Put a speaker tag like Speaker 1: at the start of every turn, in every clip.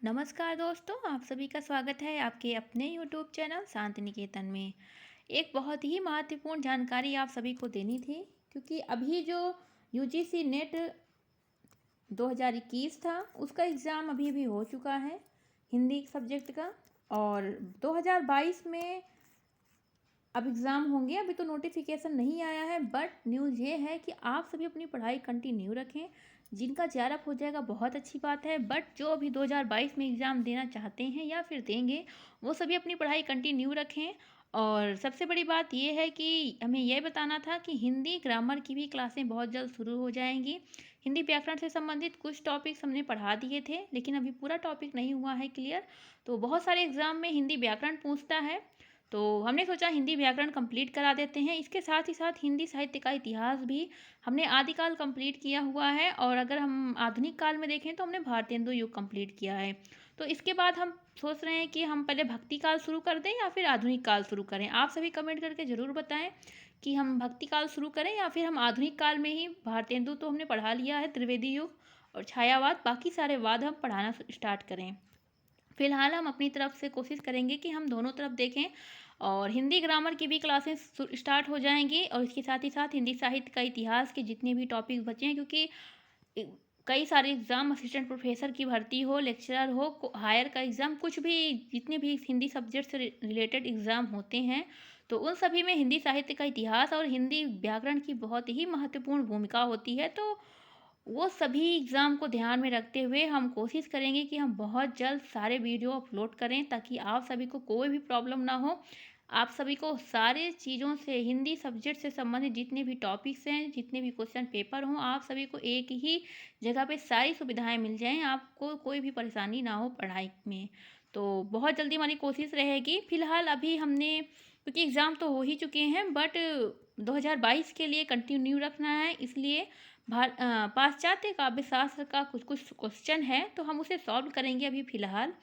Speaker 1: नमस्कार दोस्तों, आप सभी का स्वागत है आपके अपने यूट्यूब चैनल शांति निकेतन में। एक बहुत ही महत्वपूर्ण जानकारी आप सभी को देनी थी, क्योंकि अभी जो यूजीसी नेट 2021 था उसका एग्ज़ाम अभी भी हो चुका है, हिंदी सब्जेक्ट का। और 2022 में अब एग्ज़ाम होंगे। अभी तो नोटिफिकेशन नहीं आया है, बट न्यूज़ ये है कि आप सभी अपनी पढ़ाई कंटिन्यू रखें। जिनका जेआरएफ हो जाएगा बहुत अच्छी बात है, बट जो अभी 2022 में एग्ज़ाम देना चाहते हैं या फिर देंगे, वो सभी अपनी पढ़ाई कंटिन्यू रखें। और सबसे बड़ी बात ये है कि हमें यह बताना था कि हिंदी ग्रामर की भी क्लासें बहुत जल्द शुरू हो जाएंगी। हिंदी व्याकरण से संबंधित कुछ टॉपिक्स हमने पढ़ा दिए थे, लेकिन अभी पूरा टॉपिक नहीं हुआ है क्लियर। तो बहुत सारे एग्ज़ाम में हिंदी व्याकरण पूछता है, तो हमने सोचा हिंदी व्याकरण कंप्लीट करा देते हैं। इसके साथ ही साथ हिंदी साहित्य का इतिहास भी हमने आदिकाल कंप्लीट किया हुआ है, और अगर हम आधुनिक काल में देखें तो हमने भारतेंदु युग कंप्लीट किया है। तो इसके बाद हम सोच रहे हैं कि हम पहले भक्ति काल शुरू कर दें या फिर आधुनिक काल शुरू करें। आप सभी कमेंट करके ज़रूर बताएं कि हम भक्ति काल शुरू करें या फिर हम आधुनिक काल में ही। भारतेंदु तो हमने पढ़ा लिया है, त्रिवेदी युग और छायावाद, बाकी सारे वाद हम पढ़ाना स्टार्ट करें। फिलहाल हम अपनी तरफ से कोशिश करेंगे कि हम दोनों तरफ देखें, और हिंदी ग्रामर की भी क्लासेस स्टार्ट हो जाएंगी, और इसके साथ ही साथ हिंदी साहित्य का इतिहास के जितने भी टॉपिक बचे हैं, क्योंकि इ- कई सारे एग्ज़ाम, असिस्टेंट प्रोफेसर की भर्ती हो, लेक्चरर हो, हायर का एग्ज़ाम, कुछ भी जितने भी हिंदी सब्जेक्ट से रिलेटेड एग्ज़ाम होते हैं, तो उन सभी में हिंदी साहित्य का इतिहास और हिंदी व्याकरण की बहुत ही महत्वपूर्ण भूमिका होती है। तो वो सभी एग्ज़ाम को ध्यान में रखते हुए हम कोशिश करेंगे कि हम बहुत जल्द सारे वीडियो अपलोड करें, ताकि आप सभी को कोई भी प्रॉब्लम ना हो। आप सभी को सारे चीज़ों से, हिंदी सब्जेक्ट से संबंधित जितने भी टॉपिक्स हैं, जितने भी क्वेश्चन पेपर हों, आप सभी को एक ही जगह पे सारी सुविधाएं मिल जाएं, आपको कोई भी परेशानी ना हो पढ़ाई में। तो बहुत जल्दी हमारी कोशिश रहेगी। फ़िलहाल अभी हमने, क्योंकि एग्ज़ाम तो हो ही चुके हैं, बट 2022 के लिए कंटिन्यू रखना है, इसलिए पाश्चात्य काव्यशास्त्र का कुछ कुछ क्वेश्चन है, तो हम उसे सॉल्व करेंगे अभी फ़िलहाल।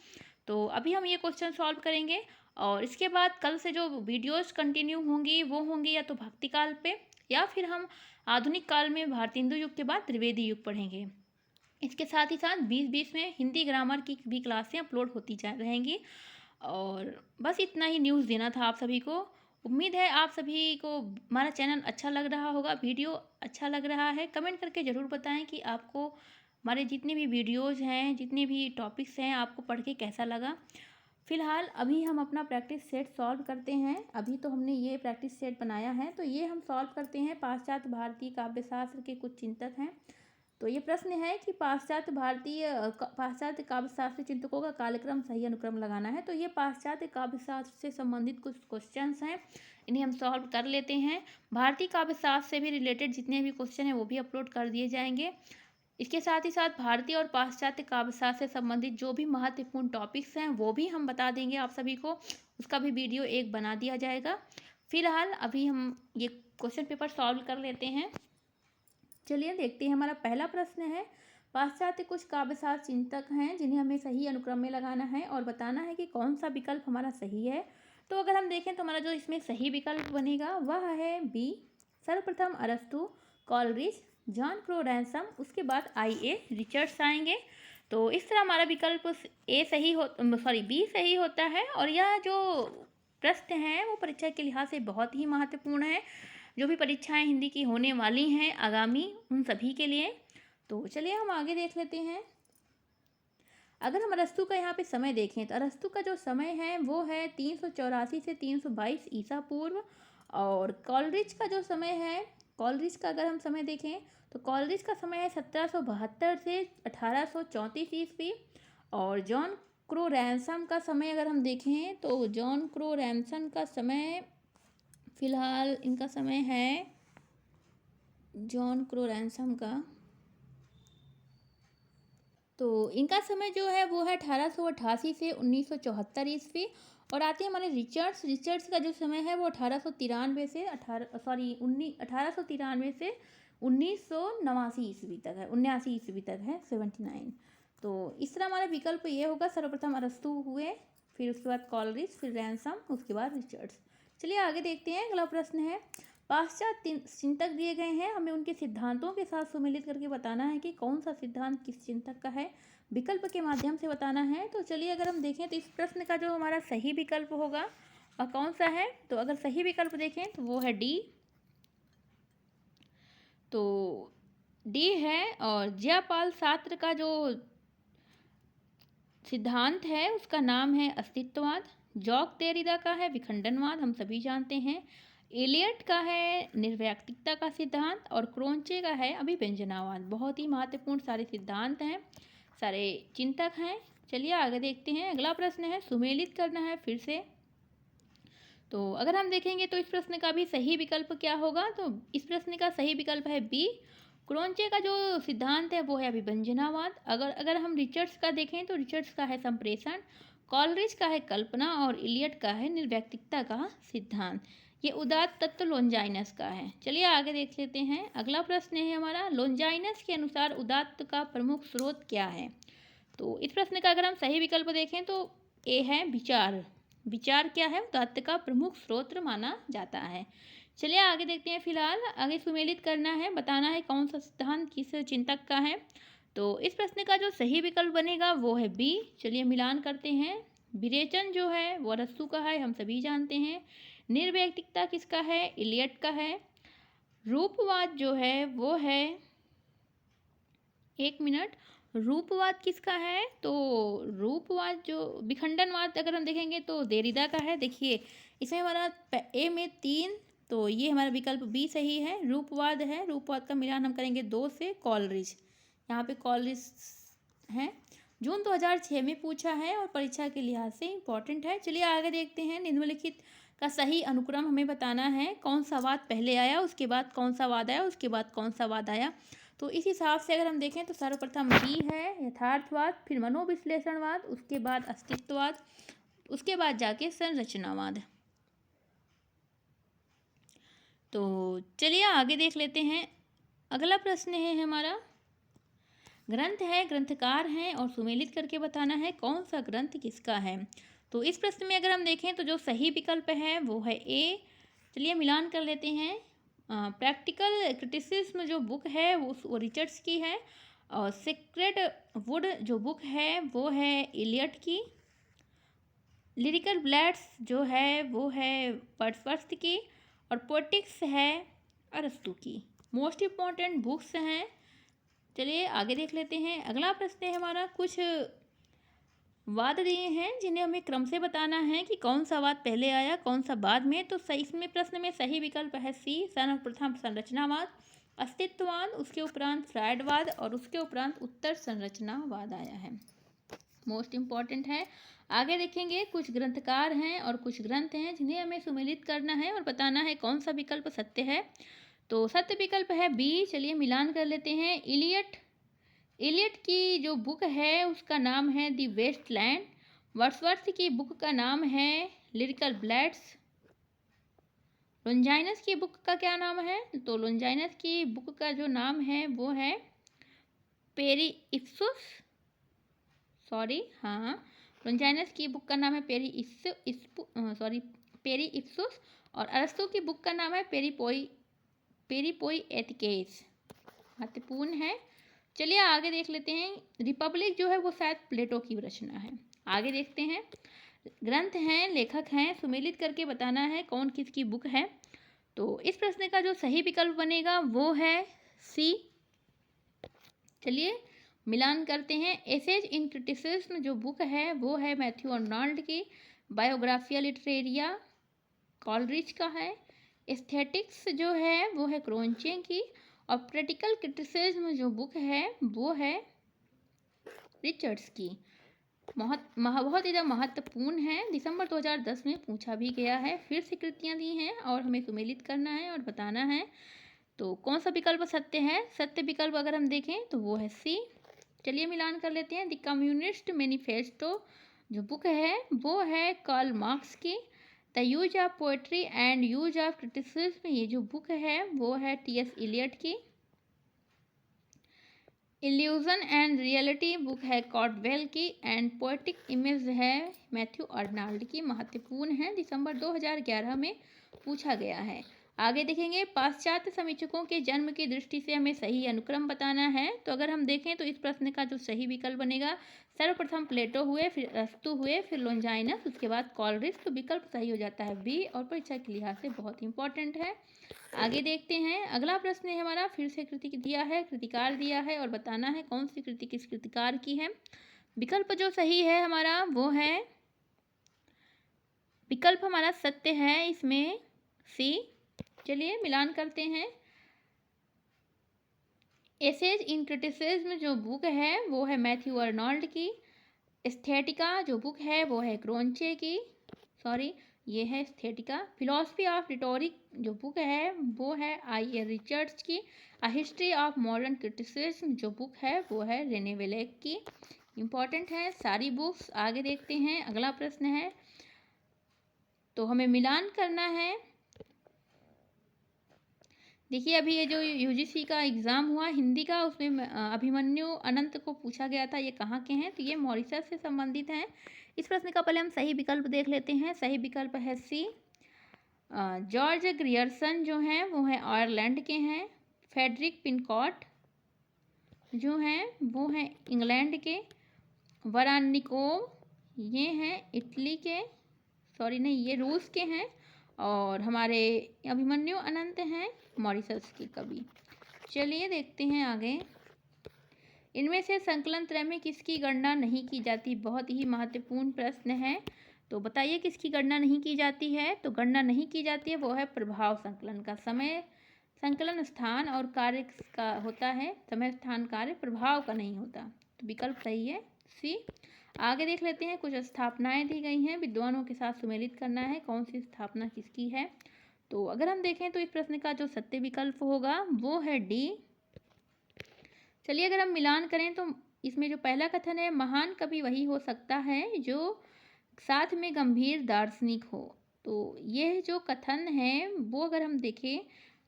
Speaker 1: तो अभी हम ये क्वेश्चन सॉल्व करेंगे, और इसके बाद कल से जो वीडियोस कंटिन्यू होंगी वो होंगी या तो भक्ति काल पे, या फिर हम आधुनिक काल में भारतेंदु युग के बाद त्रिवेदी युग पढ़ेंगे। इसके साथ ही साथ बीच बीच में हिंदी ग्रामर की भी क्लासें अपलोड होती जा रहेंगी। और बस इतना ही न्यूज़ देना था आप सभी को। उम्मीद है आप सभी को हमारा चैनल अच्छा लग रहा होगा, वीडियो अच्छा लग रहा है। कमेंट करके ज़रूर बताएं कि आपको हमारे जितने भी वीडियोज़ हैं, जितने भी टॉपिक्स हैं, आपको पढ़ के कैसा लगा। फ़िलहाल अभी हम अपना प्रैक्टिस सेट सॉल्व करते हैं। अभी तो हमने ये प्रैक्टिस सेट बनाया है, तो ये हम सॉल्व करते हैं। पाश्चात्य भारतीय काव्यशास्त्र के कुछ चिंतक हैं। तो ये प्रश्न है कि पाश्चात्य काव्यशास्त्र चिंतकों का कालक्रम सही अनुक्रम लगाना है। तो ये पाश्चात्य काव्यशास्त्र से संबंधित कुछ क्वेश्चंस हैं, इन्हें हम सॉल्व कर लेते हैं। भारतीय काव्यशास्त्र से भी रिलेटेड जितने भी क्वेश्चन हैं वो भी अपलोड कर दिए जाएंगे। इसके साथ ही साथ भारतीय और पाश्चात्य काव्यशास्त्र से संबंधित जो भी महत्वपूर्ण टॉपिक्स हैं वो भी हम बता देंगे आप सभी को, उसका भी वीडियो एक बना दिया जाएगा। फिलहाल अभी हम ये क्वेश्चन पेपर सॉल्व कर लेते हैं। चलिए देखते हैं। हमारा पहला प्रश्न है, पाश्चात्य कुछ काव्यशास्त्र चिंतक हैं जिन्हें हमें सही अनुक्रम में लगाना है और बताना है कि कौन सा विकल्प हमारा सही है। तो अगर हम देखें तो हमारा जो इसमें सही विकल्प बनेगा वह है बी, सर्वप्रथम अरस्तु, कॉलरिज, जॉन क्रो रैनसम, उसके बाद IA रिचर्ड्स आएंगे। तो इस तरह हमारा विकल्प बी सही होता है। और यह जो प्रश्न है वो परीक्षा के लिहाज से बहुत ही महत्वपूर्ण है, जो भी परीक्षाएं हिंदी की होने वाली हैं आगामी, उन सभी के लिए। तो चलिए हम आगे देख लेते हैं। अगर हम अरस्तु का यहाँ पे समय देखें तो अरस्तु का जो समय है वो है 384 से 322 ईसा पूर्व। और कॉलरिज का जो समय है, कॉलरिज का अगर हम समय देखें तो कॉलरिज का समय है 1772 से 1834 ईस्वी। और जॉन क्रो रैनसम का समय अगर हम देखें तो जॉन क्रो रैनसम का समय, फिलहाल इनका समय है, जॉन क्रो रैनसम का, तो इनका समय जो है वो है 1888 से 1974 ईस्वी। और आते हैं हमारे रिचर्ड्स का जो समय है वो 1893 से 1989 ईस्वी तक है, 79 ईस्वी तक है, 79। तो इस तरह हमारा विकल्प ये होगा, सर्वप्रथम अरस्तु हुए, फिर उसके बाद कॉलरिज, फिर रैनसम, उसके बाद रिचर्ड्स। चलिए आगे देखते हैं। अगला प्रश्न है, पाश्चात्य चिंतक दिए गए हैं, हमें उनके सिद्धांतों के साथ सुमेलित करके बताना है कि कौन सा सिद्धांत किस चिंतक का है। विकल्प के माध्यम से बताना है। तो चलिए अगर हम देखें तो इस प्रश्न का जो हमारा सही विकल्प होगा वह कौन सा है, तो अगर सही विकल्प देखें तो वो है डी। तो डी है। और जयपाल सात्र का जो सिद्धांत है उसका नाम है अस्तित्ववाद। जॉक देरिदा का है विखंडनवाद, हम सभी जानते हैं। एलियट का है निर्वैयक्तिकता का सिद्धांत और क्रोंचे का है अभिव्यंजनावाद। बहुत ही महत्वपूर्ण सारे सिद्धांत हैं, सारे चिंतक हैं। चलिए आगे देखते हैं। अगला प्रश्न है, सुमेलित करना है फिर से। तो अगर हम देखेंगे तो इस प्रश्न का भी सही विकल्प क्या होगा, तो इस प्रश्न का सही विकल्प है बी। क्रोंचे का जो सिद्धांत है वो है अभिव्यंजनावाद। अगर हम रिचर्ड्स का देखें तो रिचर्ड्स का है संप्रेषण, कॉलरिज का है कल्पना और इलियट का है निर्वैयक्तिकता का सिद्धांत। ये उदात्त तत्व लोनजाइनस का है। चलिए आगे देख लेते हैं। अगला प्रश्न है हमारा, लोनजाइनस के अनुसार उदात्त का प्रमुख स्रोत क्या है। तो इस प्रश्न का अगर हम सही विकल्प देखें तो ए है विचार। विचार क्या है, उदात्त का प्रमुख स्रोत माना जाता है। चलिए आगे देखते हैं। फिलहाल आगे सुमेलित करना है, बताना है कौन सा सिद्धांत किस चिंतक का है। तो इस प्रश्न का जो सही विकल्प बनेगा वो है बी। चलिए मिलान करते हैं। विरेचन जो है वो अरस्तू का है, हम सभी जानते हैं। निर्वैयक्तिकता किसका है, इलियट का है। रूपवाद जो है वो है, एक मिनट, रूपवाद किसका है, तो रूपवाद जो विखंडनवाद अगर हम देखेंगे तो देरिदा का है। देखिए इसमें हमारा ए में 3, तो ये हमारा विकल्प बी सही है, रूपवाद है। रूपवाद का मिलान हम करेंगे 2 से, कॉलरिज। यहाँ पे कॉलरिज है, जून 2006 में पूछा है और परीक्षा के लिहाज से इम्पॉर्टेंट है। चलिए आगे देखते हैं। निम्नलिखित का सही अनुक्रम हमें बताना है, कौन सा वाद पहले आया, उसके बाद कौन सा वाद आया, उसके बाद कौन सा वाद आया। तो इस हिसाब से अगर हम देखें तो सर्वप्रथम बी है यथार्थवाद, फिर मनोविश्लेषणवाद, उसके बाद अस्तित्ववाद, उसके बाद जाके संरचनावाद। तो चलिए आगे देख लेते हैं। अगला प्रश्न है हमारा, ग्रंथ है, ग्रंथकार हैं और सुमेलित करके बताना है कौन सा ग्रंथ किसका है। तो इस प्रश्न में अगर हम देखें तो जो सही विकल्प है वो है ए। चलिए मिलान कर लेते हैं। प्रैक्टिकल क्रिटिसिज्म जो बुक है वो रिचर्ड्स की है, और सीक्रेट वुड जो बुक है वो है इलियट की। लिरिकल ब्लैड्स जो है वो है वर्ड्सवर्थ की, और पोएटिक्स है अरस्तू की। मोस्ट इम्पॉर्टेंट बुक्स हैं। चलिए आगे देख लेते हैं। अगला प्रश्न है हमारा, कुछ वाद दिए हैं जिन्हें हमें क्रम से बताना है कि कौन सा वाद पहले आया कौन सा बाद में। तो सही, इसमें प्रश्न में सही विकल्प है सी, सर्वप्रथम संरचनावाद, अस्तित्ववाद, उसके उपरांत फ्रायडवाद और उसके उपरांत उत्तर संरचनावाद आया है। मोस्ट इम्पॉर्टेंट है। आगे देखेंगे, कुछ ग्रंथकार हैं और कुछ ग्रंथ हैं जिन्हें हमें सुमेलित करना है और बताना है कौन सा विकल्प सत्य है। तो सत्य विकल्प है बी। चलिए मिलान कर लेते हैं। इलियट, इलियट की जो बुक है उसका नाम है दी वेस्ट लैंड। वर्ड्सवर्थ की बुक का नाम है लिरिकल ब्लैड्स। लोनजाइनस की बुक का क्या नाम है, तो लोनजाइनस की बुक का जो नाम है वो है पेरी इप्सुस, सॉरी, हाँ, लोनजाइनस की बुक का नाम है पेरी इप्सुस। और अरस्तू की बुक का नाम है पेरीपोई एथिकेस। महत्वपूर्ण है। चलिए आगे देख लेते हैं। रिपब्लिक जो है वो शायद प्लेटो की रचना है। आगे देखते हैं। ग्रंथ हैं, लेखक हैं, सुमेलित करके बताना है कौन किसकी बुक है। तो इस प्रश्न का जो सही विकल्प बनेगा वो है सी। चलिए मिलान करते हैं। एसेज इन क्रिटिसिज्म जो बुक है वो है मैथ्यू अर्नोल्ड की। बायोग्राफिया लिटरेरिया कॉलरिज का है। एस्थेटिक्स जो है वो है क्रोंचे की। और प्रैक्टिकल क्रिटिसिज्म जो बुक है वो है रिचर्ड्स की। बहुत ही महत्वपूर्ण है। दिसंबर 2010 में पूछा भी गया है। फिर से कृतियाँ दी हैं और हमें सुमेलित करना है और बताना है तो कौन सा विकल्प सत्य है। सत्य विकल्प अगर हम देखें तो वो है सी। चलिए मिलान कर लेते हैं। द कम्युनिस्ट मैनिफेस्टो जो बुक है वो है कार्ल मार्क्स की। The use of poetry and use of criticism ये जो बुक है वो है टी.एस. इलियट की। इल्यूजन एंड रियलिटी बुक है कॉर्डवेल की। एंड पोएटिक इमेज है मैथ्यू अर्नोल्ड की। महत्वपूर्ण है, दिसंबर 2011 में पूछा गया है। आगे देखेंगे पाश्चात्य समीक्षकों के जन्म की दृष्टि से हमें सही अनुक्रम बताना है। तो अगर हम देखें तो इस प्रश्न का जो सही विकल्प बनेगा, सर्वप्रथम प्लेटो हुए, फिर अरस्तु हुए, फिर लोंजाइनस, उसके बाद कॉलरिज। तो विकल्प सही हो जाता है बी, और परीक्षा के लिहाज से बहुत इंपॉर्टेंट है। आगे देखते हैं, अगला प्रश्न है हमारा, फिर से कृति दिया है, कृतिकार दिया है और बताना है कौन सी कृति किस कृतिकार की है। विकल्प जो सही है हमारा वो है, विकल्प हमारा सत्य है इसमें सी। चलिए मिलान करते हैं। एसेज इन क्रिटिसिज्म जो बुक है वो है मैथ्यू अर्नोल्ड की। एस्थेटिका जो बुक है वो है क्रोंचे की, सॉरी ये है एस्थेटिका। फिलॉसफी ऑफ रिटोरिक जो बुक है वो है आई.ए. रिचर्ड्स की। A history of modern criticism जो बुक है वो है रेने वेलेक की। इंपॉर्टेंट है सारी बुक्स। आगे देखते हैं, अगला प्रश्न है, तो हमें मिलान करना है। देखिए अभी ये जो यूजीसी का एग्ज़ाम हुआ हिंदी का, उसमें अभिमन्यु अनंत को पूछा गया था ये कहाँ के हैं, तो ये मॉरिशस से संबंधित हैं। इस प्रश्न का पहले हम सही विकल्प देख लेते हैं। सही विकल्प है सी। जॉर्ज ग्रियर्सन जो हैं वो हैं आयरलैंड के हैं। फेडरिक पिनकॉट जो हैं वो हैं इंग्लैंड के। वरानिकोव ये हैं इटली के, सॉरी नहीं ये रूस के हैं। और हमारे अभिमन्यु अनंत हैं मॉरिशस के कवि। चलिए देखते हैं आगे। इनमें से संकलन त्रय में किसकी गणना नहीं की जाती? बहुत ही महत्वपूर्ण प्रश्न है। तो बताइए किसकी गणना नहीं की जाती है? तो गणना नहीं की जाती है वो है प्रभाव संकलन का। समय संकलन स्थान और कार्य का होता है, समय स्थान कार्य, प्रभाव का नहीं होता। तो विकल्प सही है सी। आगे देख लेते हैं, कुछ स्थापनाएं दी गई हैं, विद्वानों के साथ सुमेलित करना है कौन सी स्थापना किसकी है। तो अगर हम देखें तो इस प्रश्न का जो सत्य विकल्प होगा वो है डी। चलिए अगर हम मिलान करें तो इसमें जो पहला कथन है, महान कवि वही हो सकता है जो साथ में गंभीर दार्शनिक हो। तो यह जो कथन है वो अगर हम देखें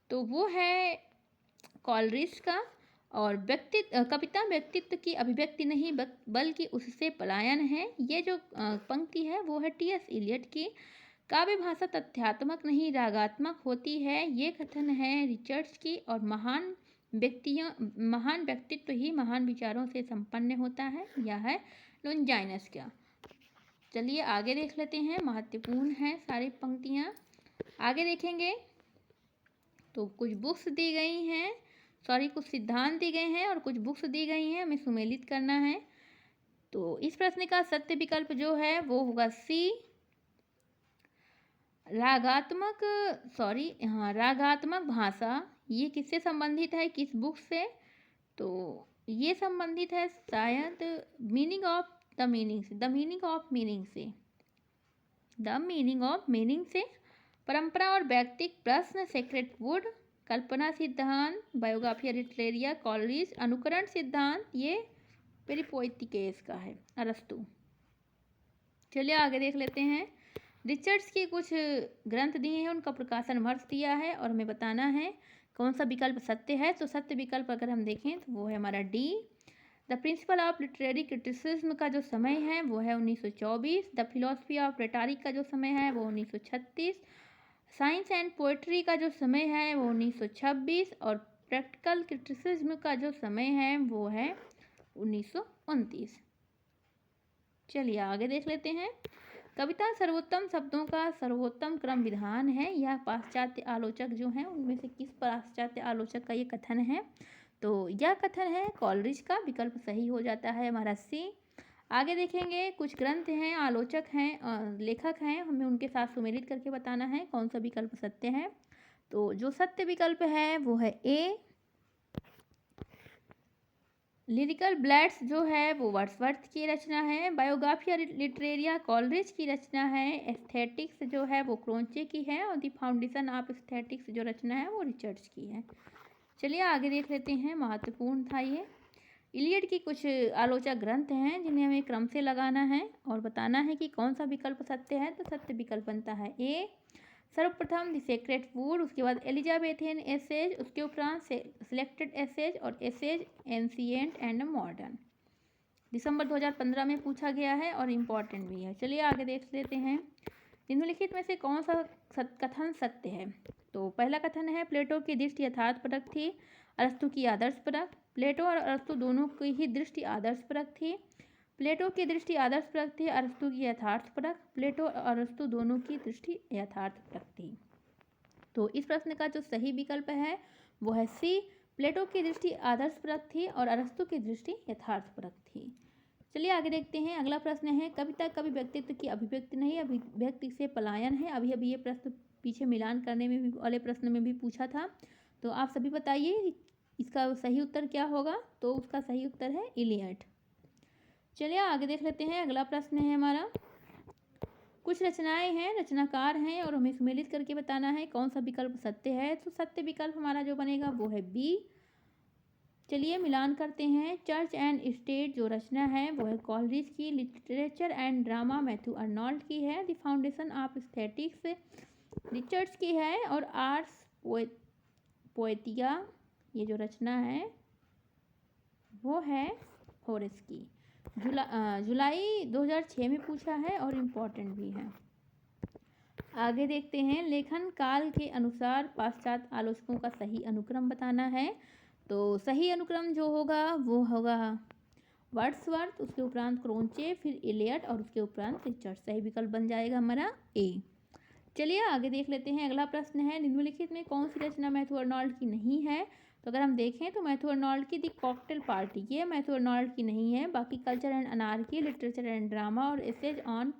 Speaker 1: तो वो है कॉलरिज का। और कविता व्यक्तित्व की अभिव्यक्ति नहीं बल्कि उससे पलायन है। ये जो पंक्ति है वो है टी.एस. इलियट की। काव्य भाषा तथ्यात्मक नहीं रागात्मक होती है, ये कथन है रिचर्ड्स की। और महान व्यक्तित्व ही महान विचारों से संपन्न होता है, यह है लोंजाइनस का। चलिए आगे देख लेते हैं, महत्वपूर्ण है सारी पंक्तियाँ। आगे देखेंगे तो कुछ बुक्स दी गई हैं, सॉरी कुछ सिद्धांत दिए गए हैं और कुछ बुक्स दी गई हैं, हमें सुमेलित करना है। तो इस प्रश्न का सत्य विकल्प जो है वो होगा सी। रागात्मक भाषा ये किससे संबंधित है, किस बुक से? तो ये संबंधित है शायद मीनिंग ऑफ द मीनिंग से, द मीनिंग ऑफ मीनिंग से, द मीनिंग ऑफ मीनिंग से। परंपरा और व्यक्तिक प्रश्न सेक्रेट वुड। कल्पना सिद्धांत बायोग्राफिया लिटरेरिया कॉलरिज। अनुकरण सिद्धांत ये पेरिपोइटिकेस का है, अरस्तु। चलिए आगे देख लेते हैं। रिचर्ड्स के कुछ ग्रंथ दिए हैं, उनका प्रकाशन वर्ष दिया है और हमें बताना है कौन सा विकल्प सत्य है। तो सत्य विकल्प अगर हम देखें तो वो है हमारा D. The principle of literary criticism का जो समय है वो है 1924। द फिलॉसफी ऑफ रेटारिक का जो समय है वो 1936। साइंस एंड पोएट्री का जो समय है वो 1926। और प्रैक्टिकल क्रिटिसिज्म का जो समय है वो है 1929। चलिए आगे देख लेते हैं। कविता सर्वोत्तम शब्दों का सर्वोत्तम क्रम विधान है, यह पाश्चात्य आलोचक जो हैं उनमें से किस पाश्चात्य आलोचक का ये कथन है? तो यह कथन है कॉलरिज का। विकल्प सही हो जाता है हमारा सी। आगे देखेंगे, कुछ ग्रंथ हैं, आलोचक हैं, लेखक हैं, हमें उनके साथ सुमेलित करके बताना है कौन सा विकल्प सत्य है। तो जो सत्य विकल्प है वो है ए। लिरिकल ब्लैड्स जो है वो वर्ड्सवर्थ की रचना है। बायोग्राफिया लिटरेरिया कॉलरिज की रचना है। एस्थेटिक्स जो है वो क्रोंचे की है। और द फाउंडेशन ऑफ एस्थेटिक्स जो रचना है वो रिचर्ड्स की है। चलिए आगे देख लेते हैं, महत्वपूर्ण था ये। इलियड की कुछ आलोचक ग्रंथ हैं जिन्हें हमें क्रम से लगाना है और बताना है कि कौन सा विकल्प सत्य है। तो सत्य विकल्प बनता है ए। सर्वप्रथम द सेक्रेट वुड, उसके बाद एलिजाबेथियन एसेज, उसके उपरांत सिलेक्टेड एसेज और एसेज एंशिएंट एंड मॉडर्न। दिसंबर 2015 में पूछा गया है और इम्पॉर्टेंट भी है। चलिए आगे देख लेते हैं, निम्नलिखित में से कौन सा कथन सत्य है। तो पहला कथन है प्लेटो की दृष्टि यथार्थपरक थी, अरस्तु की आदर्शपरक। प्लेटो और अरस्तु दोनों की ही दृष्टि आदर्शपरक थी। प्लेटो की दृष्टि आदर्शपरक थी, अरस्तु की यथार्थपरक। प्लेटो और अरस्तु दोनों की दृष्टि यथार्थपरक थी। तो इस प्रश्न का जो सही विकल्प है वो है सी, प्लेटो की दृष्टि आदर्शपरक थी और अरस्तु की दृष्टि यथार्थपरक थी। चलिए आगे देखते हैं। अगला प्रश्न है कविता कवि व्यक्तित्व की अभिव्यक्ति नहीं, अभिव्यक्ति से पलायन है। अभी अभी ये प्रश्न पीछे मिलान करने में भी वाले प्रश्न में भी पूछा था। तो आप सभी बताइए इसका सही उत्तर क्या होगा। तो उसका सही उत्तर है इलियट। चलिए आगे देख लेते हैं। अगला प्रश्न है हमारा, कुछ रचनाएं हैं, रचनाकार हैं और हमें सुमेलित करके बताना है कौन सा विकल्प सत्य है। तो सत्य विकल्प हमारा जो बनेगा वो है बी। चलिए मिलान करते हैं। चर्च एंड स्टेट जो रचना है वो है कॉलरिज की। Literature and drama Matthew Arnold की है। The foundation of aesthetics Richards की है। और आर्ट्स पोएटिया ये जो रचना है वो है होरेस की। जुलाई 2006 में पूछा है और इम्पोर्टेंट भी है। आगे देखते हैं। लेखन काल के अनुसार पाश्चात्य आलोचकों का सही अनुक्रम बताना है। तो सही अनुक्रम जो होगा वो होगा वर्ड्सवर्थ, उसके उपरांत क्रोंचे, फिर इलियट और उसके उपरांत रिचर्ड। सही विकल्प बन जाएगा हमारा ए। चलिए आगे देख लेते हैं। अगला प्रश्न है निम्नलिखित में कौन सी रचना मैथ्यू अर्नोल्ड की नहीं है। तो अगर हम देखें तो मैथ्यू अर्नोल्ड की द कॉकटेल पार्टी ये मैथ्यू अर्नोल्ड की नहीं है। बाकी culture and anarchy, literature and drama और essays on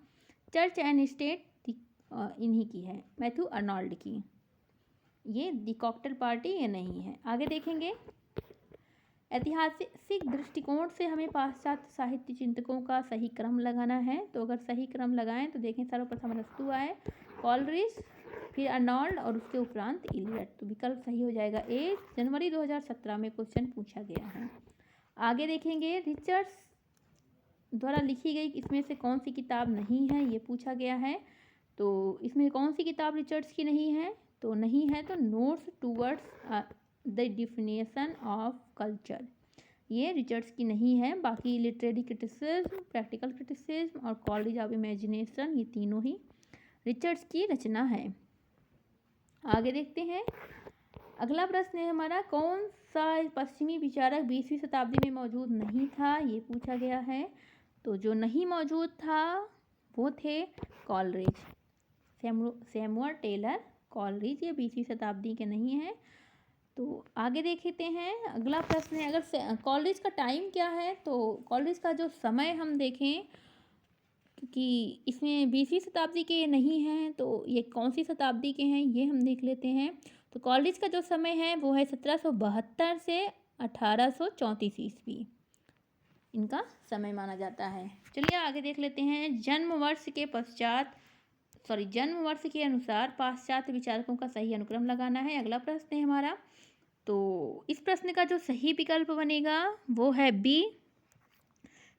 Speaker 1: church and state इन्हीं की है, मैथ्यू अर्नोल्ड की। ये द कॉकटेल पार्टी ये नहीं है। आगे देखेंगे। ऐतिहासिक दृष्टिकोण से हमें पाश्चात्य साहित्य चिंतकों का सही क्रम लगाना है। तो अगर सही क्रम लगाएं तो देखें सर्वप्रथम अरस्तू आए, कॉलरिज, फिर अर्नोल्ड और उसके उपरांत इलियट। तो विकल्प सही हो जाएगा ए। जनवरी 2017 में क्वेश्चन पूछा गया है। आगे देखेंगे। रिचर्ड्स द्वारा लिखी गई इसमें से कौन सी किताब नहीं है ये पूछा गया है। तो इसमें कौन सी किताब रिचर्ड्स की नहीं है। तो नहीं है तो notes towards the definition of culture ये रिचर्ड्स की नहीं है। बाकी लिटरेरी क्रिटिसिज्म, प्रैक्टिकल क्रिटिसिज्म और कॉलेज ऑफ इमेजिनेशन ये तीनों ही रिचर्ड्स की रचना है। आगे देखते हैं। अगला प्रश्न है हमारा, कौन सा पश्चिमी विचारक 20वीं शताब्दी में मौजूद नहीं था ये पूछा गया है। तो जो नहीं मौजूद था वो थे कॉलरिज, सैमुअल टेलर कॉलरिज। ये 20वीं शताब्दी के नहीं हैं। तो आगे देखते हैं। अगला प्रश्न है, अगर कॉलरिज का टाइम क्या है। तो कॉलरिज का जो समय हम देखें, क्योंकि इसमें 20वीं शताब्दी के नहीं हैं तो ये कौन सी शताब्दी के हैं ये हम देख लेते हैं। तो कॉलरिज का जो समय है वो है 1772 से 1834 ईस्वी इनका समय माना जाता है। चलिए आगे देख लेते हैं। जन्म वर्ष के अनुसार पाश्चात्य विचारकों का सही अनुक्रम लगाना है। अगला प्रश्न है हमारा। तो इस प्रश्न का जो सही विकल्प बनेगा वो है बी।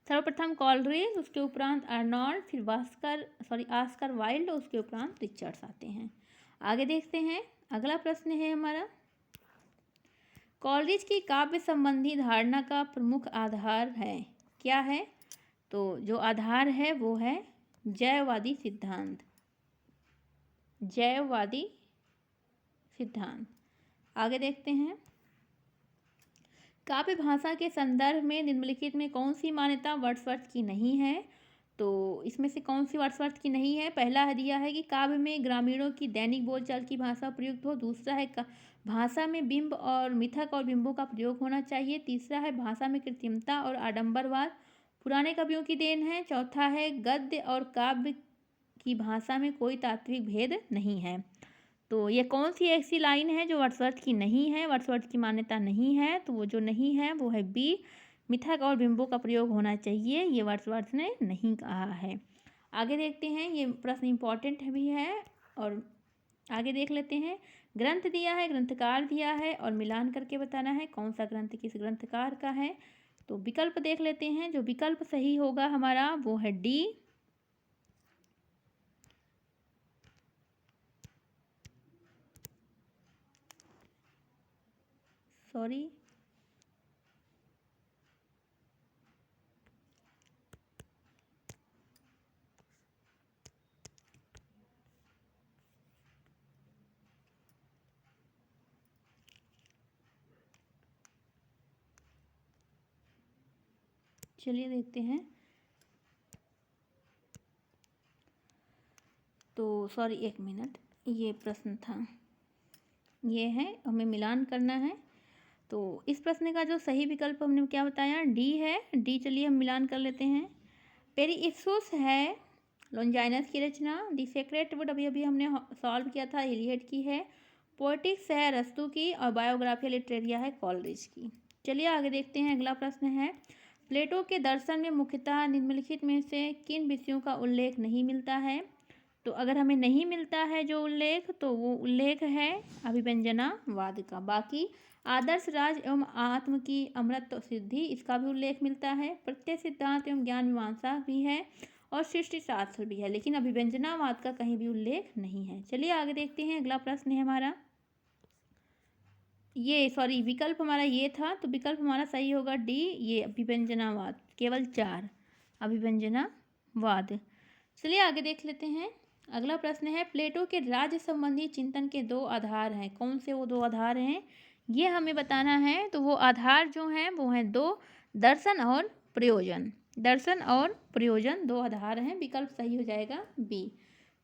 Speaker 1: सर्वप्रथम कॉलरिज, उसके उपरांत अर्नोल्ड, फिर आस्कर वाइल्ड, उसके उपरांत रिचर्ड्स आते हैं। आगे देखते हैं। अगला प्रश्न है हमारा, कॉलरिज की काव्य संबंधी धारणा का प्रमुख आधार है क्या है। तो जो आधार है वो है जैववादी सिद्धांत। आगे देखते हैं। काव्य भाषा के संदर्भ में निम्नलिखित में कौन सी मान्यता वर्ड्सवर्थ की नहीं है। तो इसमें से कौन सी वर्ड्सवर्थ की नहीं है। पहला दिया है कि काव्य में ग्रामीणों की दैनिक बोलचाल की भाषा प्रयुक्त हो। दूसरा है भाषा में बिंब और मिथक और बिंबों का प्रयोग होना चाहिए। तीसरा है भाषा में कृत्रिमता और आडंबरवाद पुराने कवियों की देन है। चौथा है गद्य और काव्य की भाषा में कोई तात्विक भेद नहीं है। तो ये कौन सी ऐसी लाइन है जो वर्ड्सवर्थ की नहीं है, वर्ड्सवर्थ की मान्यता नहीं है। तो वो जो नहीं है वो है बी, मिथक और बिंबों का प्रयोग होना चाहिए। ये वर्ड्सवर्थ ने नहीं कहा है। आगे देखते हैं। ये प्रश्न इंपॉर्टेंट भी है और आगे देख लेते हैं। ग्रंथ दिया है, ग्रंथकार दिया है और मिलान करके बताना है कौन सा ग्रंथ किस ग्रंथकार का है। तो विकल्प देख लेते हैं। जो विकल्प सही होगा हमारा वो है डी। चलिए देखते हैं। तो सॉरी, एक मिनट, ये प्रश्न था, ये है, हमें मिलान करना है। तो इस प्रश्न का जो सही विकल्प हमने क्या बताया, डी है। डी, चलिए हम मिलान कर लेते हैं। पेरिइप्सुस है लॉन्जाइनस की रचना। दी सेक्रेट वुड अभी अभी हमने सॉल्व किया था, इलियड की है। पोएटिक्स है अरस्तु की, और बायोग्राफिया लिटरेरिया है कॉलरिज की। चलिए आगे देखते हैं। अगला प्रश्न है, प्लेटो के दर्शन में मुख्यतः निम्नलिखित में से किन विषयों का उल्लेख नहीं मिलता है। तो अगर हमें नहीं मिलता है जो उल्लेख, तो वो उल्लेख है अभिव्यंजनावाद का। बाकी आदर्श राज एवं आत्म की अमृत सिद्धि, इसका भी उल्लेख मिलता है। प्रत्यय सिद्धांत एवं ज्ञान मीमांसा भी है, और सृष्टि शास्त्र भी है, लेकिन अभिव्यंजनावाद का कहीं भी उल्लेख नहीं है। चलिए आगे देखते हैं। अगला प्रश्न है हमारा, ये सॉरी विकल्प हमारा ये था, तो विकल्प हमारा सही होगा डी, ये अभिव्यंजनावाद, केवल 4 अभिव्यंजनावाद। चलिए आगे देख लेते हैं। अगला प्रश्न है, प्लेटो के राज्य संबंधी चिंतन के 2 आधार हैं। कौन से वो 2 आधार हैं, ये हमें बताना है। तो वो आधार जो हैं वो हैं 2, दर्शन और प्रयोजन। दर्शन और प्रयोजन 2 आधार हैं। विकल्प सही हो जाएगा बी।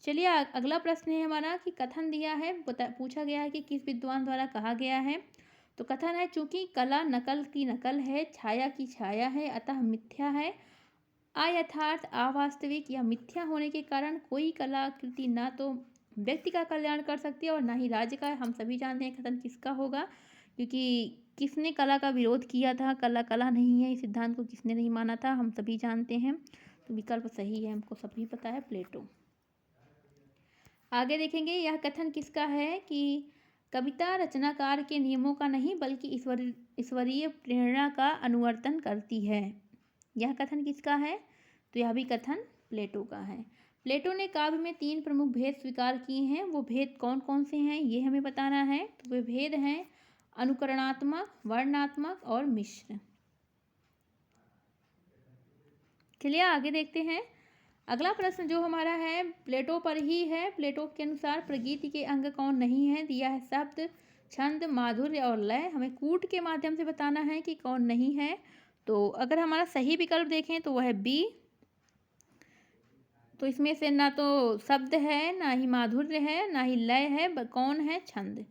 Speaker 1: चलिए अगला प्रश्न है हमारा कि कथन दिया है, पूछा गया है कि किस विद्वान द्वारा कहा गया है। तो कथन है, चूंकि कला नकल की नकल है, छाया की छाया है, अतः मिथ्या है। अयथार्थ, अवास्तविक या मिथ्या होने के कारण कोई कलाकृति ना तो व्यक्ति का कल्याण कर सकती है और ना ही राज्य का। हम सभी जानते हैं कथन किसका होगा, क्योंकि किसने कला का विरोध किया था, कला कला नहीं है, इस सिद्धांत को किसने नहीं माना था, हम सभी जानते हैं। तो विकल्प सही है, हमको सभी पता है, प्लेटो। आगे देखेंगे, यह कथन किसका है कि कविता रचनाकार के नियमों का नहीं बल्कि ईश्वरीय प्रेरणा का अनुवर्तन करती है। यह कथन किसका है, तो यह भी कथन प्लेटो का है। प्लेटो ने काव्य में 3 प्रमुख भेद स्वीकार किए हैं। वो भेद कौन कौन से हैं, ये हमें बताना है। तो वे भेद हैं अनुकरणात्मक, वर्णनात्मक और मिश्र। चलिए आगे देखते हैं। अगला प्रश्न जो हमारा है प्लेटो पर ही है। प्लेटो के अनुसार प्रगीति के अंग कौन नहीं है, दिया है शब्द, छंद, माधुर्य और लय। हमें कूट के माध्यम से बताना है कि कौन नहीं है। तो अगर हमारा सही विकल्प देखें तो वह है बी। तो इसमें से ना तो शब्द है, ना ही माधुर्य है, ना ही लय है, कौन है, छंद।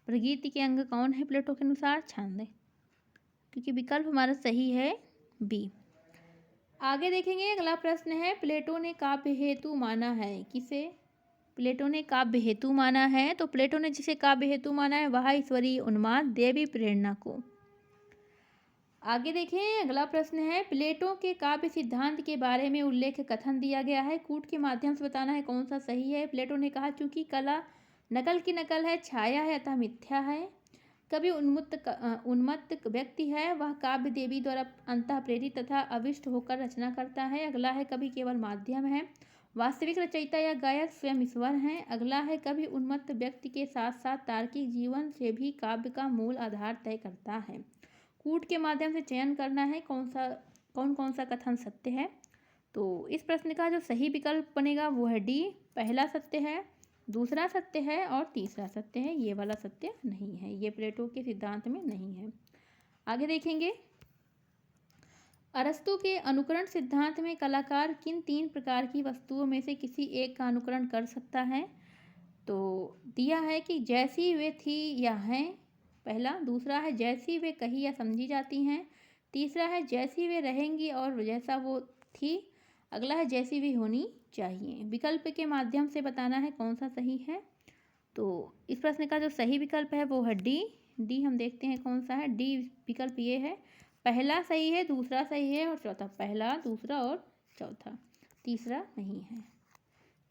Speaker 1: प्रगीति के अंग कौन है प्लेटो के अनुसार, छंद, क्योंकि विकल्प हमारा सही है बी। आगे देखेंगे। अगला प्रश्न है, प्लेटो ने काव्य हेतु माना है किसे। प्लेटो ने काव्य हेतु माना है, तो प्लेटो ने जिसे काव्य हेतु माना है वह ईश्वरीय उन्माद, देवी प्रेरणा को। आगे देखें। अगला प्रश्न है, प्लेटो के काव्य सिद्धांत के बारे में उल्लेख कथन दिया गया है। कूट के माध्यम से बताना है कौन सा सही है। प्लेटो ने कहा, चूंकि कला नकल की नकल है, छाया है, अतः मिथ्या है। कभी उन्मत्त व्यक्ति है, वह काव्य देवी द्वारा अंतः प्रेरित तथा अविष्ट होकर रचना करता है। अगला है, कभी केवल माध्यम है, वास्तविक रचयिता या गायक स्वयं ईश्वर हैं। अगला है, कभी उन्मत्त व्यक्ति के साथ साथ तार्किक जीवन से भी काव्य का मूल आधार तय करता है। कूट के माध्यम से चयन करना है कौन कौन सा कथन सत्य है। तो इस प्रश्न का जो सही विकल्प बनेगा वो है डी। पहला सत्य है, दूसरा सत्य है और तीसरा सत्य है। ये वाला सत्य नहीं है, ये प्लेटो के सिद्धांत में नहीं है। आगे देखेंगे। अरस्तु के अनुकरण सिद्धांत में कलाकार किन 3 प्रकार की वस्तुओं में से किसी एक का अनुकरण कर सकता है। तो दिया है कि जैसी वे थी या हैं, पहला। दूसरा है जैसी वे कही या समझी जाती हैं। तीसरा है जैसी वे रहेंगी और जैसा वो थी। अगला है जैसी वे होनी चाहिए। विकल्प के माध्यम से बताना है कौन सा सही है। तो इस प्रश्न का जो सही विकल्प है वो है डी। डी हम देखते हैं कौन सा है। डी विकल्प ये है, पहला सही है, दूसरा सही है और चौथा। पहला, दूसरा और चौथा, तीसरा नहीं है।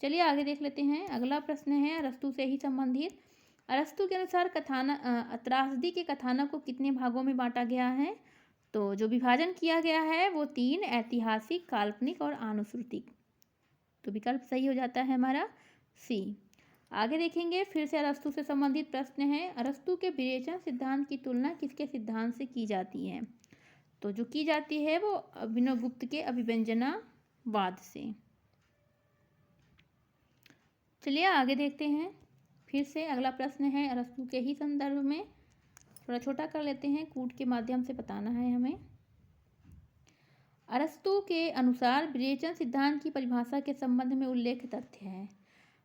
Speaker 1: चलिए आगे देख लेते हैं। अगला प्रश्न है अरस्तु से ही संबंधित। अरस्तु के अनुसार त्रासदी के कथानक को कितने भागों में बांटा गया है। तो जो विभाजन किया गया है वो 3, ऐतिहासिक, काल्पनिक और आनुश्रुतिक। तो विकल्प सही हो जाता है हमारा सी। आगे देखेंगे। फिर से अरस्तु से संबंधित प्रश्न है, अरस्तु के विवेचन सिद्धांत की तुलना किसके सिद्धांत से की जाती है। तो जो की जाती है वो अभिनवगुप्त के अभिव्यंजनावाद से। चलिए आगे देखते हैं। फिर से अगला प्रश्न है अरस्तु के ही संदर्भ में, थोड़ा छोटा कर लेते हैं, कूट के माध्यम से बताना है हमें। अरस्तू के अनुसार विरेचन सिद्धांत की परिभाषा के संबंध में उल्लेख तथ्य है।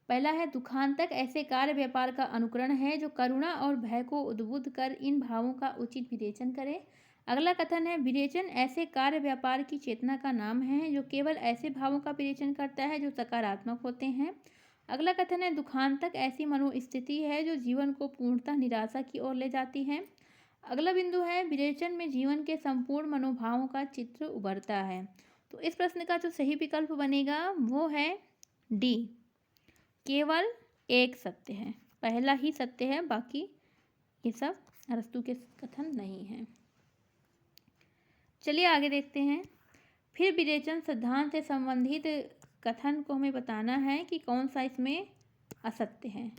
Speaker 1: पहला है, दुखांतक ऐसे कार्य व्यापार का अनुकरण है जो करुणा और भय को उद्बुद्ध कर इन भावों का उचित विरेचन करे। अगला कथन है, विरेचन ऐसे कार्य व्यापार की चेतना का नाम है जो केवल ऐसे भावों का विरेचन करता है जो सकारात्मक होते हैं। अगला कथन है, दुखांतक ऐसी मनोस्थिति है जो जीवन को पूर्णतः निराशा की ओर ले जाती है। अगला बिंदु है, विरेचन में जीवन के संपूर्ण मनोभावों का चित्र उभरता है। तो इस प्रश्न का जो सही विकल्प बनेगा वो है डी, केवल एक सत्य है। पहला ही सत्य है, बाकी ये सब अरस्तू के कथन नहीं हैं। चलिए आगे देखते हैं। फिर विरेचन सिद्धांत से संबंधित कथन को हमें बताना है कि कौन सा इसमें असत्य है।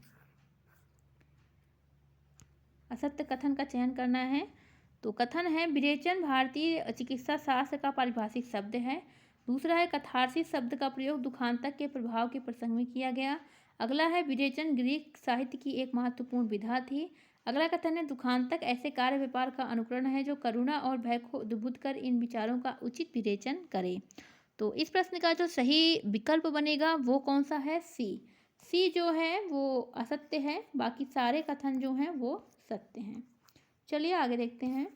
Speaker 1: असत्य कथन का चयन करना है। तो कथन है, विरेचन भारतीय चिकित्सा शास्त्र का पारिभाषिक शब्द है। दूसरा है, कथारसिस शब्द का प्रयोग दुखांतक के प्रभाव के प्रसंग में किया गया। अगला है, विरेचन ग्रीक साहित्य की एक महत्वपूर्ण विधा थी। अगला कथन है, दुखांतक ऐसे कार्य व्यापार का अनुकरण है जो करुणा और भय को उद्बुद्ध कर इन विचारों का उचित विरेचन करे। तो इस प्रश्न का जो सही विकल्प बनेगा वो कौन सा है? सी। सी जो है वो असत्य है, बाकी सारे कथन जो हैं वो सत्य हैं। चलिए आगे देखते हैं।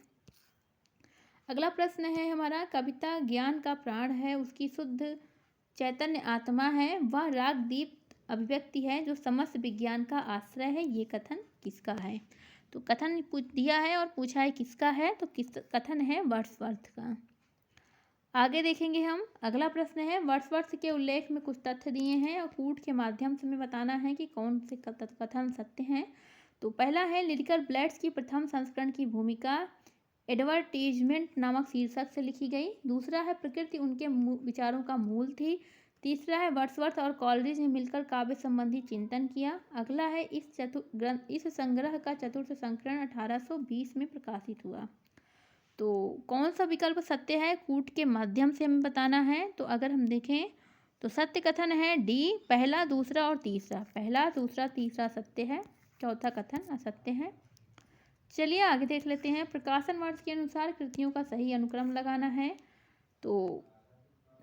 Speaker 1: अगला प्रश्न है हमारा, कविता ज्ञान का प्राण है, उसकी शुद्ध चैतन्य आत्मा है, वह राग दीप्त अभिव्यक्ति है जो समस्त विज्ञान का आश्रय है, ये कथन किसका है? तो कथन दिया है और पूछा है किसका है, तो किस कथन है? वर्ड्सवर्थ का। आगे देखेंगे हम। अगला प्रश्न है, वर्ड्सवर्थ के उल्लेख में कुछ तथ्य दिए हैं और कूट के माध्यम से हमें बताना है कि कौन से कथन सत्य हैं। तो पहला है, लिरिकल ब्लेड्स की प्रथम संस्करण की भूमिका एडवर्टीजमेंट नामक शीर्षक से लिखी गई। दूसरा है, प्रकृति उनके विचारों का मूल थी। तीसरा है, वर्ड्सवर्थ और कॉलरिज ने मिलकर काव्य संबंधी चिंतन किया। अगला है, इस संग्रह का चतुर्थ संस्करण 1820 में प्रकाशित हुआ। तो कौन सा विकल्प सत्य है, कूट के माध्यम से हमें बताना है। तो अगर हम देखें तो सत्य कथन है डी, पहला, दूसरा और तीसरा। पहला, दूसरा, तीसरा सत्य है, चौथा कथन असत्य है। चलिए आगे देख लेते हैं। प्रकाशन वर्ष के अनुसार कृतियों का सही अनुक्रम लगाना है। तो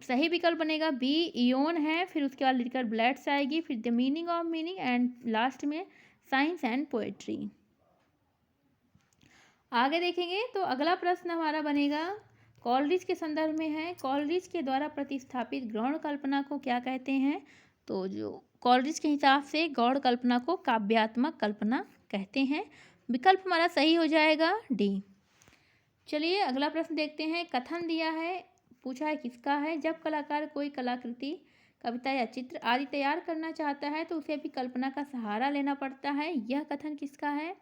Speaker 1: सही विकल्प बनेगा बी, इयोन है, फिर उसके बाद लिरिकल ब्लेड्स आएगी, फिर the meaning of meaning and last में साइंस एंड पोएट्री। आगे देखेंगे तो अगला प्रश्न हमारा बनेगा, कॉलरिज के संदर्भ में है। कॉलरिज के द्वारा प्रतिस्थापित गौण कल्पना को क्या कहते हैं? तो जो कॉलरिज के हिसाब से गौण कल्पना को काव्यात्मक कल्पना कहते हैं। विकल्प हमारा सही हो जाएगा डी। चलिए अगला प्रश्न देखते हैं। कथन दिया है, पूछा है किसका है। जब कलाकार कोई कलाकृति, कविता या चित्र आदि तैयार करना चाहता है तो उसे भी कल्पना का सहारा लेना पड़ता है, यह कथन किसका है?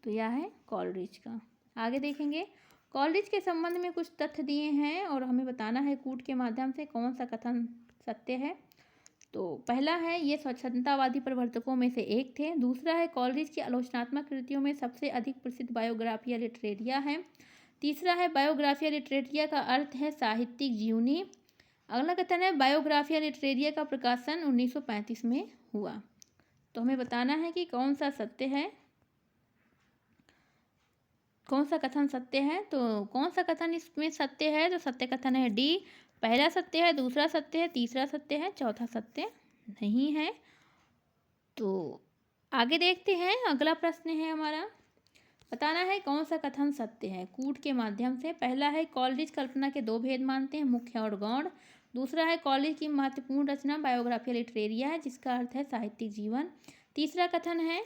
Speaker 1: तो यह है कॉलरिज का। आगे देखेंगे। कॉलरिज के संबंध में कुछ तथ्य दिए हैं और हमें बताना है कूट के माध्यम से कौन सा कथन सत्य है। तो पहला है, ये स्वच्छंदतावादी प्रवर्तकों में से एक थे। दूसरा है, कॉलरिज की आलोचनात्मक कृतियों में सबसे अधिक प्रसिद्ध बायोग्राफिया लिटरेरिया है। तीसरा है, बायोग्राफिया लिटरेरिया का अर्थ है साहित्यिक जीवनी। अगला कथन है, बायोग्राफिया लिटरेरिया का प्रकाशन 1935 में हुआ। तो हमें बताना है कि कौन सा सत्य है, कौन सा कथन सत्य है। तो कौन सा कथन इसमें सत्य है? तो सत्य कथन है डी, पहला सत्य है, दूसरा सत्य है, तीसरा सत्य है, चौथा सत्य नहीं है। तो आगे देखते हैं। अगला प्रश्न है हमारा, बताना है कौन सा कथन सत्य है कूट के माध्यम से। पहला है, कॉलरिज कल्पना के दो भेद मानते हैं, मुख्य और गौण। दूसरा है, कॉलरिज की महत्वपूर्ण रचना बायोग्राफिया लिटरेरिया है, जिसका अर्थ है साहित्यिक जीवन। तीसरा कथन है,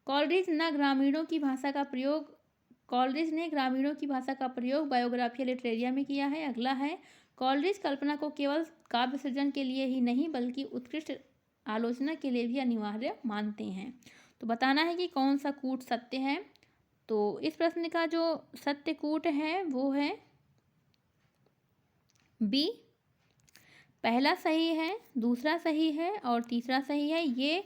Speaker 1: कॉलरिज ने ग्रामीणों की भाषा का प्रयोग बायोग्राफिया लिटरेरिया में किया है। अगला है, कॉलरिज कल्पना को केवल काव्य सृजन के लिए ही नहीं बल्कि उत्कृष्ट आलोचना के लिए भी अनिवार्य मानते हैं। तो बताना है कि कौन सा कूट सत्य है। तो इस प्रश्न का जो सत्य कूट है वो है बी, पहला सही है, दूसरा सही है और तीसरा सही है। ये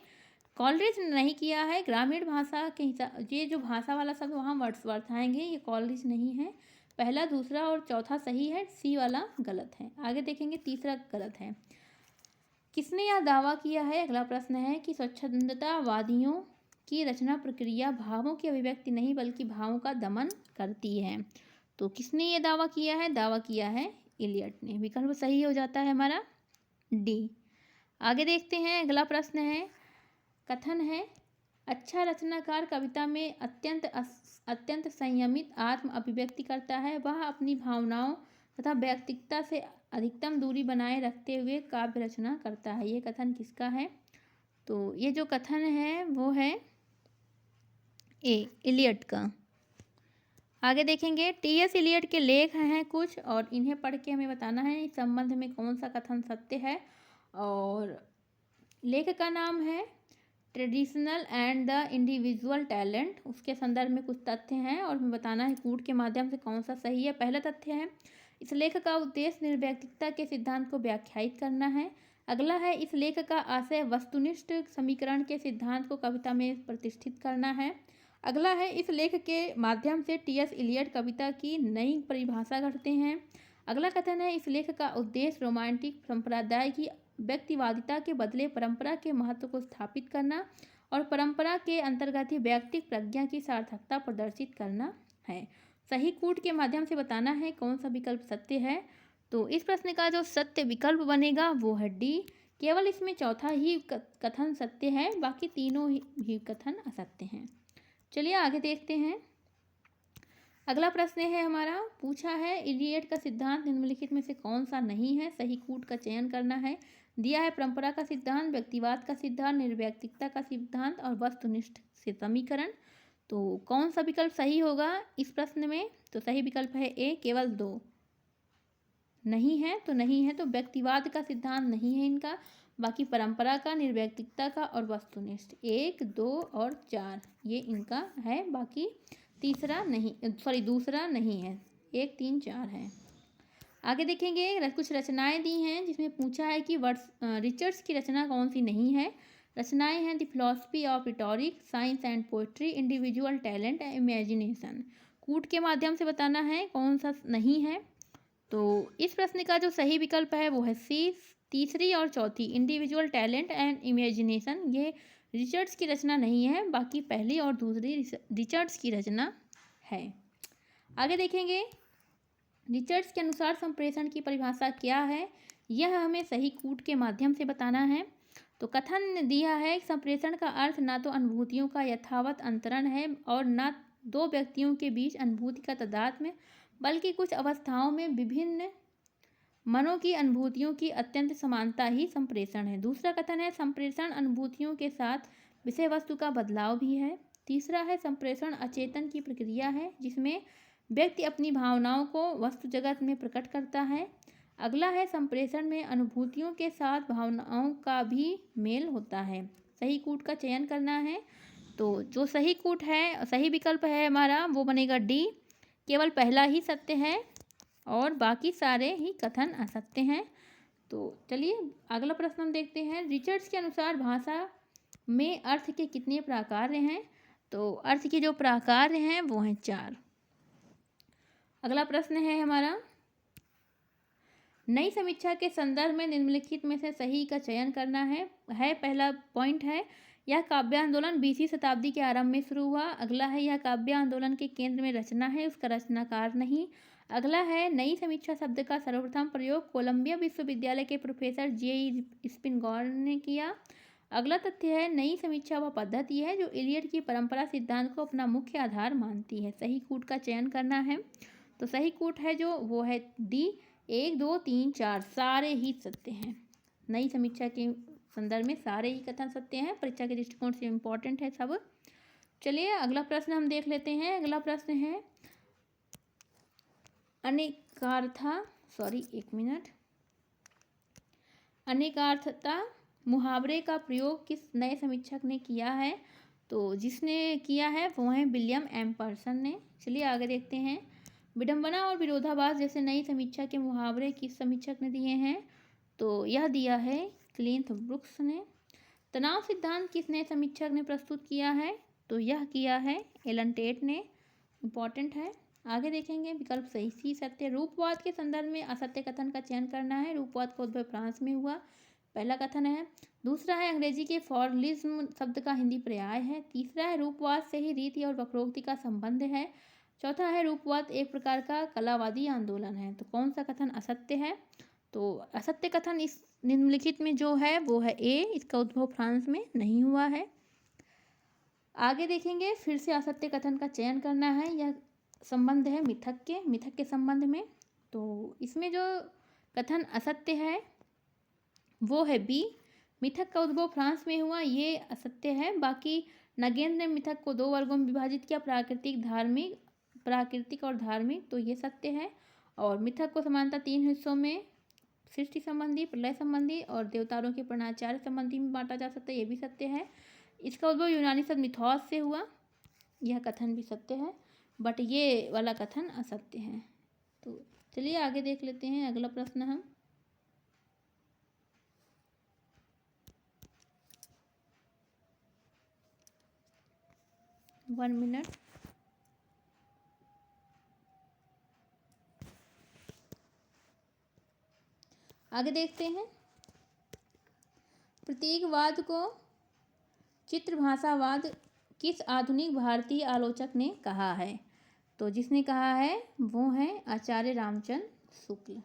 Speaker 1: कॉलरिज ने नहीं किया है। ग्रामीण भाषा के हिसाब, ये जो भाषा वाला शब्द वहाँ वर्ड्सवर्थ आएंगे, ये कॉलरिज नहीं है। पहला, दूसरा और चौथा सही है, सी वाला गलत है। आगे देखेंगे, तीसरा गलत है। किसने यह दावा किया है? अगला प्रश्न है कि स्वच्छंदतावादियों की रचना प्रक्रिया भावों की अभिव्यक्ति नहीं बल्कि भावों का दमन करती है। तो किसने ये दावा किया है? दावा किया है इलियट ने। विकल्प सही हो जाता है हमारा डी। आगे देखते हैं, अगला प्रश्न है, कथन है, अच्छा रचनाकार कविता में अत्यंत संयमित आत्म अभिव्यक्ति करता है। वह अपनी भावनाओं तथा व्यक्तिगता से अधिकतम दूरी बनाए रखते हुए काव्य रचना करता है। ये कथन किसका है? तो ये जो कथन है वो है ए, इलियट का। आगे देखेंगे, टी.एस. इलियट के लेख हैं कुछ और इन्हें पढ़ के हमें बताना है इस संबंध में कौन सा कथन सत्य है। और लेख का नाम है traditional and the individual talent. उसके संदर्भ में कुछ तथ्य हैं और हमें बताना है कूट के माध्यम से कौन सा सही है। पहला तथ्य है, इस लेख का उद्देश्य निर्व्यक्तिकता के सिद्धांत को व्याख्यायित करना है। अगला है, इस लेख का आशय वस्तुनिष्ठ समीकरण के सिद्धांत को कविता में प्रतिष्ठित करना है। अगला है, इस लेख के माध्यम से टी.एस. इलियट कविता की नई परिभाषा करते हैं। अगला कथन है, इस लेख का उद्देश्य रोमांटिक संप्रदाय की व्यक्तिवादिता के बदले परंपरा के महत्व को स्थापित करना और परंपरा के अंतर्गत ही व्यक्तिक प्रज्ञा की सार्थकता प्रदर्शित करना है। सही कूट के माध्यम से बताना है कौन सा विकल्प सत्य है। तो इस प्रश्न का जो सत्य विकल्प बनेगा वो है डी। केवल इसमें चौथा ही कथन सत्य है, बाकी तीनों ही कथन असत्य हैं। चलिए आगे देखते हैं। अगला प्रश्न है हमारा, पूछा है, इलियट का सिद्धांत निम्नलिखित में से कौन सा नहीं है? सही कूट का चयन करना है। दिया है परंपरा का सिद्धांत, व्यक्तिवाद का सिद्धांत, निर्व्यक्तिकता का सिद्धांत और वस्तुनिष्ठ से समीकरण। तो कौन सा विकल्प सही होगा इस प्रश्न में? तो सही विकल्प है ए, केवल दो। नहीं है तो नहीं है, तो व्यक्तिवाद का सिद्धांत नहीं है इनका, बाकी परंपरा का, निर्व्यक्तिकता का और वस्तुनिष्ठ 1, 2 और 4 ये इनका है। बाकी तीसरा नहीं, दूसरा नहीं है। 1, 3, 4 है। आगे देखेंगे, कुछ रचनाएं दी हैं जिसमें पूछा है कि रिचर्ड्स की रचना कौन सी नहीं है। रचनाएं हैं the philosophy of rhetoric, science and poetry, individual talent and imagination. कूट के माध्यम से बताना है कौन सा नहीं है। तो इस प्रश्न का जो सही विकल्प है वो है सी, तीसरी और चौथी, इंडिविजुअल टैलेंट एंड इमेजिनेशन। ये रिचर्ड्स की रचना नहीं है, बाकी पहली और दूसरी रिचर्ड्स की रचना है। आगे देखेंगे, रिचर्ड्स के अनुसार संप्रेषण की परिभाषा क्या है? यह हमें सही कूट के माध्यम से बताना है। तो कथन दिया है, संप्रेषण का अर्थ ना तो अनुभूतियों का यथावत अंतरण है और ना दो व्यक्तियों के बीच अनुभूति का तादात्म्य, बल्कि कुछ अवस्थाओं में विभिन्न मनों की अनुभूतियों की अत्यंत समानता ही संप्रेषण है। दूसरा कथन है, संप्रेषण अनुभूतियों के साथ विषय वस्तु का बदलाव भी है। तीसरा है, संप्रेषण अचेतन की प्रक्रिया है जिसमें व्यक्ति अपनी भावनाओं को वस्तु जगत में प्रकट करता है। अगला है, संप्रेषण में अनुभूतियों के साथ भावनाओं का भी मेल होता है। सही कूट का चयन करना है। तो जो सही कूट है, सही विकल्प है हमारा, वो बनेगा डी। केवल पहला ही सत्य है और बाकी सारे ही कथन असत्य हैं। तो चलिए अगला प्रश्न हम देखते हैं। रिचर्ड्स के अनुसार भाषा में अर्थ के कितने प्रकार हैं? तो अर्थ के जो प्रकार हैं वो हैं 4। अगला प्रश्न है हमारा, नई समीक्षा के संदर्भ में निम्नलिखित में से सही का चयन करना है। पहला पॉइंट है, यह काव्य आंदोलन 20वीं शताब्दी के आरंभ में शुरू हुआ। अगला है, यह काव्य आंदोलन के केंद्र में रचना है, उसका रचनाकार नहीं। अगला है, नई समीक्षा शब्द का सर्वप्रथम प्रयोग कोलंबिया विश्वविद्यालय के प्रोफेसर जे.ई. स्पिनगॉर ने किया। अगला तथ्य है, नई समीक्षा वह पद्धति है जो इलियट की परंपरा सिद्धांत को अपना मुख्य आधार मानती है। सही कूट का चयन करना है। तो सही कूट है जो वो है डी। 1, 2, 3, 4 सारे ही सत्य हैं। नई समीक्षा के संदर्भ में सारे ही कथन सत्य हैं, परीक्षा के दृष्टिकोण से इम्पोर्टेंट है सब। चलिए अगला प्रश्न हम देख लेते हैं। अगला प्रश्न है, अनेकार्थता मुहावरे का प्रयोग किस नए समीक्षक ने किया है? तो जिसने किया है वो है विलियम एम्परसन ने। चलिए आगे देखते हैं। विडंबना और विरोधाभास जैसे नई समीक्षा के मुहावरे किस समीक्षक ने दिए हैं? तो यह दिया है क्लिंथ ब्रुक्स ने। तनाव सिद्धांत किस नए समीक्षक ने प्रस्तुत किया है? तो यह किया है एलन टेट ने। इम्पॉर्टेंट है। आगे देखेंगे, विकल्प सही सी सत्य। रूपवाद के संदर्भ में असत्य कथन का चयन करना है। रूपवाद का उद्भव फ्रांस में हुआ, पहला कथन है। दूसरा है, अंग्रेजी के फॉर्मलिज्म शब्द का हिंदी पर्याय है। तीसरा है, रूपवाद से ही रीति और वक्रोक्ति का संबंध है। चौथा है रूपवाद एक प्रकार का कलावादी आंदोलन है। तो कौन सा कथन असत्य है? तो असत्य कथन इस निम्नलिखित में जो है वो है ए, इसका उद्भव फ्रांस में नहीं हुआ है। आगे देखेंगे, फिर से असत्य कथन का चयन करना है। यह संबंध है मिथक के संबंध में। तो इसमें जो कथन असत्य है वो है बी, मिथक का उद्भव फ्रांस में हुआ, ये असत्य है। बाकी नगेंद्र ने मिथक को 2 वर्गों में विभाजित किया, प्राकृतिक और धार्मिक, तो ये सत्य है। और मिथक को समानतः 3 हिस्सों में सृष्टि संबंधी, प्रलय संबंधी और देवताओं के प्रणाचार्य संबंधी में बांटा जा सकता है, ये भी सत्य है। इसका उद्भव यूनानी शब्द मिथोस से हुआ, यह कथन भी सत्य है, बट ये वाला कथन असत्य है। तो चलिए आगे देख लेते हैं अगला प्रश्न हम। One minute. आगे देखते हैं, प्रतीकवाद को चित्रभाषावाद किस आधुनिक भारतीय आलोचक ने कहा है? तो जिसने कहा है वो है आचार्य रामचंद्र शुक्ल।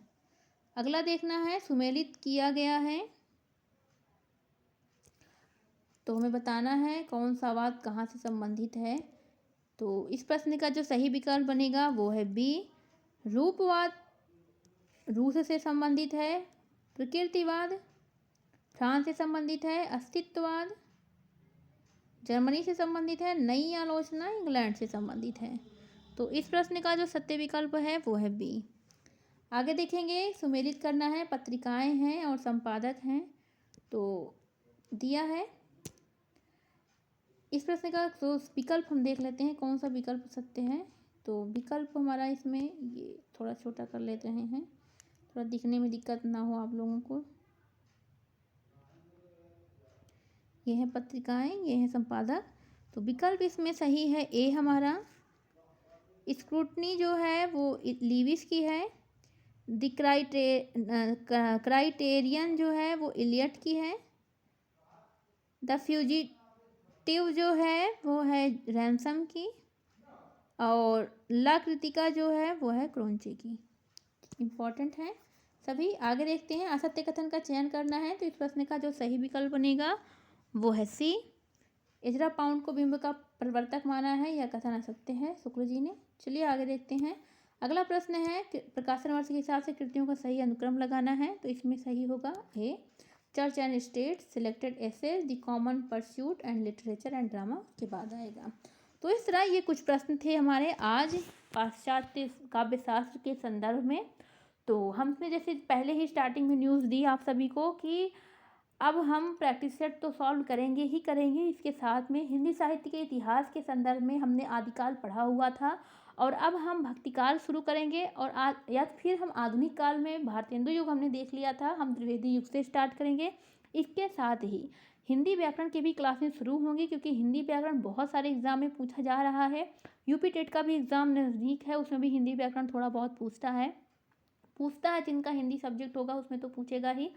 Speaker 1: अगला देखना है, सुमेलित किया गया है, तो हमें बताना है कौन सा वाद कहाँ से संबंधित है। तो इस प्रश्न का जो सही विकल्प बनेगा वो है बी, रूपवाद रूस से संबंधित है, प्रकृतिवाद फ्रांस से संबंधित है, अस्तित्ववाद जर्मनी से संबंधित है, नई आलोचना इंग्लैंड से संबंधित है। तो इस प्रश्न का जो सत्य विकल्प है वो है बी। आगे देखेंगे, सुमेलित करना है, पत्रिकाएं हैं और संपादक हैं, तो दिया है। इस प्रश्न का तो विकल्प हम देख लेते हैं कौन सा विकल्प सत्य है। तो विकल्प हमारा इसमें ये थोड़ा छोटा कर लेते हैं, थोड़ा दिखने में दिक्कत ना हो आप लोगों को। ये है पत्रिकाएं, ये है संपादक। तो विकल्प इसमें सही है ए हमारा। स्क्रूटनी जो है वो लीविस की है। द क्राइटेरियन जो है वो इलियट की है। द फ्यूजिटिव जो है वो है रैंसम की। और ला कृतिका जो है वो है क्रोंचे की। इम्पॉर्टेंट है सभी। आगे देखते हैं, असत्य कथन का चयन करना है। तो इस प्रश्न का जो सही विकल्प बनेगा वो है सी, इजरा पाउंड को बिंब का प्रवर्तक माना है, यह कथन असत्य है शुक्ल जी ने। चलिए आगे देखते हैं, अगला प्रश्न है, प्रकाशन वर्ष के हिसाब से कृतियों का सही अनुक्रम लगाना है। तो इसमें सही होगा A, church and state, selected essays, the common pursuit and literature and drama के बाद आएगा। तो इस तरह ये कुछ प्रश्न थे हमारे आज पाश्चात्य काव्यशास्त्र के संदर्भ में। तो हमने जैसे पहले ही स्टार्टिंग में न्यूज़ दी आप सभी को कि अब हम प्रैक्टिस सेट तो सॉल्व करेंगे ही करेंगे, इसके साथ में हिंदी साहित्य के इतिहास के संदर्भ में हमने आदिकाल पढ़ा हुआ था और अब हम भक्तिकाल शुरू करेंगे और या फिर हम आधुनिक काल में भारतेंदु युग हमने देख लिया था, हम त्रिवेदी युग से स्टार्ट करेंगे। इसके साथ ही हिंदी व्याकरण की भी क्लासें शुरू होंगी क्योंकि हिंदी व्याकरण बहुत सारे एग्जाम में पूछा जा रहा है। यूपी टेट का भी एग्ज़ाम नज़दीक है, उसमें भी हिंदी व्याकरण थोड़ा बहुत पूछता है। जिनका हिंदी सब्जेक्ट होगा उसमें तो पूछेगा ही,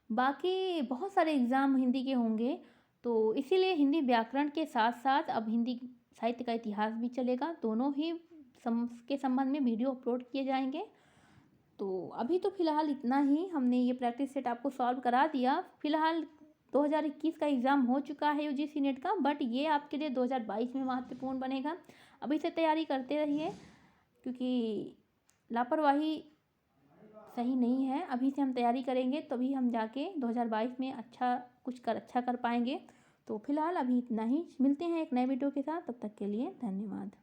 Speaker 1: बाकी बहुत सारे एग्ज़ाम हिंदी के होंगे। तो इसीलिए हिंदी व्याकरण के साथ साथ अब हिंदी साहित्य का इतिहास भी चलेगा, दोनों ही के संबंध में वीडियो अपलोड किए जाएंगे। तो अभी तो फ़िलहाल इतना ही, हमने ये प्रैक्टिस सेट आपको सॉल्व करा दिया। फ़िलहाल 2021 का एग्ज़ाम हो चुका है यूजीसी नेट का, बट ये आपके लिए 2022 में महत्वपूर्ण बनेगा। अभी से तैयारी करते रहिए क्योंकि लापरवाही सही नहीं है। अभी से हम तैयारी करेंगे तभी हम जाके 2022 में अच्छा कर पाएंगे। तो फिलहाल अभी इतना ही, मिलते हैं एक नए वीडियो के साथ, तब तक के लिए धन्यवाद।